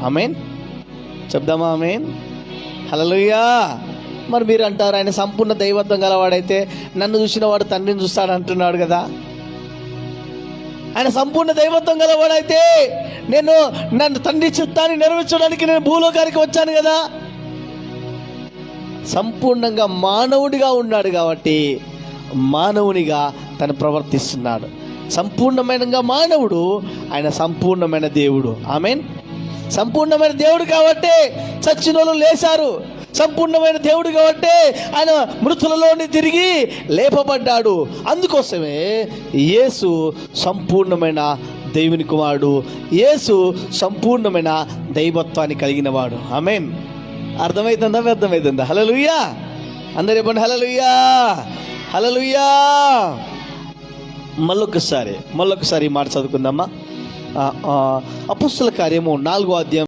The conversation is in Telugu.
ఆమేన్ చెప్దామా? ఆమేన్ హల్లెలూయా. మరి మీరు అంటారు ఆయన సంపూర్ణ దైవత్వం గలవాడైతే నన్ను చూసిన వాడు తండ్రిని చూస్తాడు అంటున్నాడు కదా. ఆయన సంపూర్ణ దైవత్వం గలవాడైతే నన్ను తండ్రి చిత్తాన్ని నెరవేర్చడానికి నేను భూలోకానికి వచ్చాను కదా. సంపూర్ణంగా మానవుడిగా ఉన్నాడు కాబట్టి మానవునిగా తను ప్రవర్తిస్తున్నాడు. సంపూర్ణమైన మానవుడు, ఆయన సంపూర్ణమైన దేవుడు. ఆమేన్. సంపూర్ణమైన దేవుడు కాబట్టి చచ్చిన వాళ్ళు లేచారు. సంపూర్ణమైన దేవుడు కాబట్టి ఆయన మృతులలోని తిరిగి లేపబడ్డాడు. అందుకోసమే యేసు సంపూర్ణమైన దేవుని కుమారుడు, యేసు సంపూర్ణమైన దైవత్వాన్ని కలిగిన వాడు. ఆమేన్. అర్థమవుతుందా? అర్థమవుతుందా? హల్లెలూయా. అందరూ చెప్పండి హల్లెలూయా, హల్లెలూయా. మళ్ళొకసారి ఈ మాట చదువుకుందామా. అపొస్తలుల కార్యము 4వ అధ్యాయం